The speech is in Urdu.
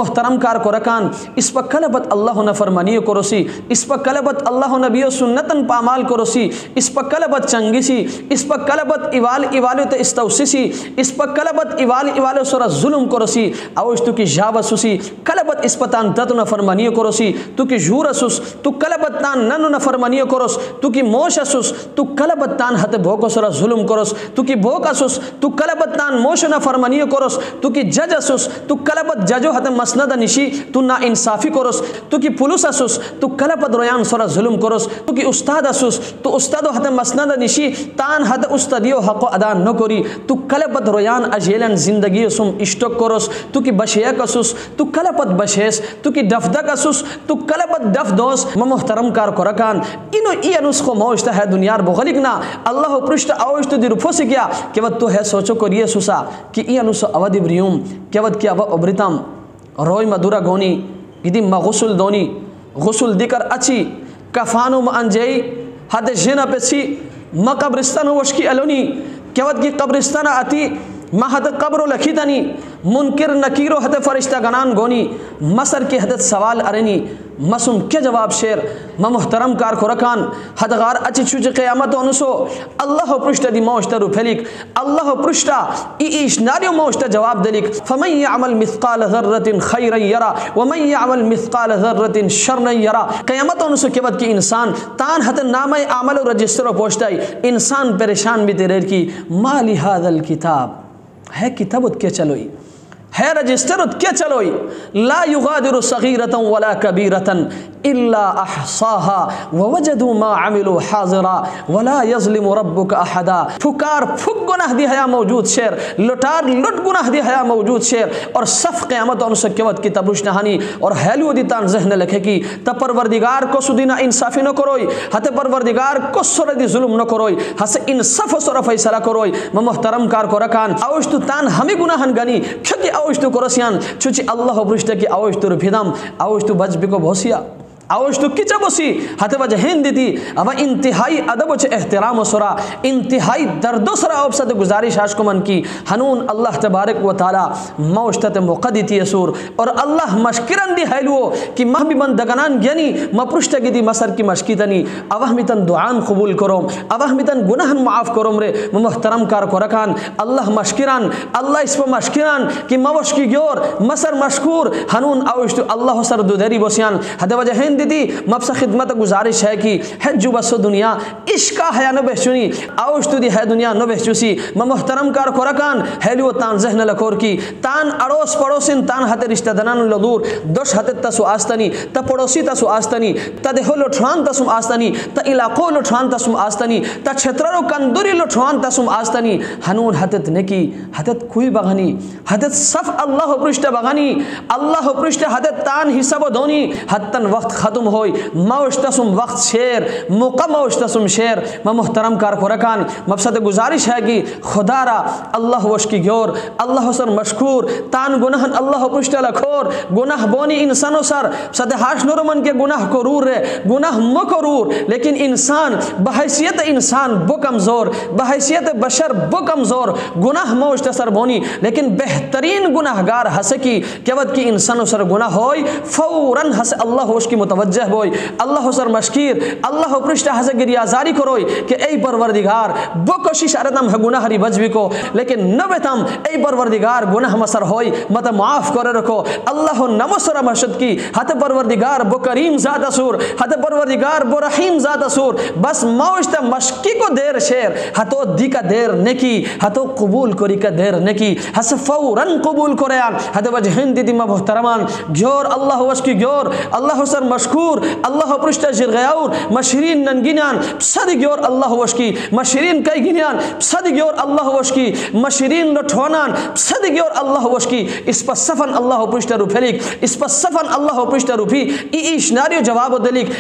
محترم کار کو رکان اس پر کلبت اللہ نفرمانی کو رسی، اس پر کلبت اللہ نبی و سنتن پامال کو رسی، اس پر کلبت چنگیسی، اس پر کلبت ایوالو تے استوسیسی، اس پر کلبت ایوالو سر ظلم کو رسی، اوش تو کی جاو سوسی کلبت اس پتان تت نفرمانی کو رسی، تو کی جور سوس تو کلبت تان نن نفرمانی کو رس، تو کی موش سوس تو کلبت تان ہت بھوکو سر ظلم کو رس، تو کی بھوکا سوس تو کلبت تان موش نفرمانی کو رس، تو کی جج سوس تو کلبت ججو ہت مسند نشی تو نا انصافی کرس، تو کی پولیس اسوس تو کلبت رویان سر ظلم کرس، تو کی استاد اسوس تو استاد ہت مسند نشی تان ہت استادیو حق ادا نہ کری، تو کلبت رویان اجیلن زندگی سم اشتک کرس، تو کی بشیک اسوس تو کلبت بشیس، تو کی دفدک اسوس تو کلبت دف دوس محترم کار کرکان اینو ای نسخو موشتا ہے دنیار بغلقنا اللہ پرشت اوشت دی رفو سے کیا کہ ود تو ہے سوچو کریے سوسا کہ ای نسخو اودی بریوم کہ ود کیا ابرتم روی مدورا گونی گدی ما غسل دونی غسل دیکر اچھی کفانو ما انجئی حد جینا پیسی ما قبرستان وشکی الونی کیا ود کی قبرستان آتی ما حد قبرو لکھی تنی منکر نکیرو حد فرشتہ گنان گونی مصر کی حدت سوال ارنی مسم کیا جواب شیر ما محترم کار کو رکان حد غار اچھی چوچ قیامت انسو اللہ پرشتہ دی موشتہ رو پھلیک اللہ پرشتہ ایش ناریو موشتہ جواب دلیک فمن یعمل مثقال ذرت خیرا یرا ومن یعمل مثقال ذرت شرا یرا قیامت انسو کے بعد کی انسان تان حد نام عمل و رجسٹر پوچھتا ہے انسان پریشان بھی تیرے کی ما لہذا الکتاب ہے کتابت کیا چلوئی ہے رجسٹرت کیا چلوئی لا یغادر صغیرتا ولا کبیرتا الا احصاها ووجدوا ما عملوا حاضرا ولا يظلم ربك احدا پھکار پھک گناہ دی حیا موجود شیر لٹار لٹ گناہ دی حیا موجود شیر اور صف قیامت ان سے قیامت کی تبرش نہانی اور ہیلو دی تان ذہن لکھے کی تا پروردگار کو سدینا انصافی نہ کروئی ہت پروردگار کو سر دی ظلم نہ کروئی ہس انصاف سر فیصلہ کروئی محترم کار کو رکان اوش تو تان ہمیں گناہن گنی کھتی اوش تو کرسیان چوچی اللہ پرشتہ کی اوش تو رفیدم اوش تو بچ بکو بھوسیا اوش تو کچھ بسی ہتے وجہ ہند دیتی اب انتہائی ادب وچ احترام و سرا انتہائی درد و سرا ابسط گزارش آشکو من کی ہنون اللہ تبارک و تعالی موشتت مقدیتی سور اور اللہ مشکرن دی حیلو کہ مہ بھی من دگنان گینی مپرشتہ گی دی مصر کی مشکی تنی اوہ میتن دعان قبول کروم اوہ میتن گناہن معاف کروم رے محترم کار کو رکان اللہ مشکران اللہ اس پہ مشکران کہ موش کی گیور مصر مشکور ہنون اوش تو اللہ سر دو دری بسیان ہتے وجہ ہند دیدی مبسا خدمت گزارش ہے کہ حجو بس دنیا عشقہ ہے نہ بہچونی اوش تو دی ہے دنیا نہ بہچوسی محترم کار کو رکان ہیلو تان ذہن لکور کی تان اڑوس پڑوسن تان ہت رشتہ دنان لدور دوش ہت تسو آستنی تا پڑوسی تسو آستنی تا دہو لٹھوان تسم آستنی تا علاقو لٹھوان تسم آستنی تا چھترو کندوری لٹھوان تسم آستنی ہنون ہتت نکی ہتت کوئی بغنی ہتت صف اللہ پرشتہ بغنی اللہ پرشتہ ہتت تان حساب دونی ہتن وقت ختم ہوئی موشتسم وقت شیر موقع موشتسم شیر محترم کار کو رکان مبسط گزارش ہے کہ خدا را اللہ وش کی گیور اللہ سر مشکور تان گناہن اللہ پشتہ لکھور گناہ بونی انسانو سر صد ہاش نورمن کے گناہ کو رور رہے گناہ مکرور لیکن انسان بحیثیت انسان بو کمزور بحیثیت بشر بو کمزور گناہ موشتہ سر بونی لیکن بہترین گناہگار ہسکی کہ ود کی انسانو سر گناہ ہوئی فوراً ہس اللہ وش کی متوجہ ہوئی اللہ سر مشکیر اللہ پرشتہ ہس گریازاری کروئی کہ اے پروردگار بو کوشش ارتم ہے گناہ ری بچ بھی کو لیکن نبتم اے پروردگار گناہ مسر ہوئی مت معاف کرے رکھو اللہ نمو سر مرشد کی ہت پروردگار بو کریم ذات سور ہت پروردگار بو رحیم ذات سور بس موشت مشکی کو دیر شیر ہتو دی کا دیر نکی ہتو قبول کری کا دیر نکی ہس فوراً قبول کریان ہت وجہ ہندی دی محترمان گیور اللہ وش کی گیور اللہ سر مشکور اللہ پرشتہ جرغیور مشرین ننگینان صد گیور اللہ وش کی مشرین کئی گینیان صد گیور اللہ وش کی مشرین لٹھونان صد گیور اللہ وش کی اس پر صفن اللہ پرشتہ رو پھلیک اس پر صفن اللہ پرشتہ رو پھی ایش ناریو جواب دلیک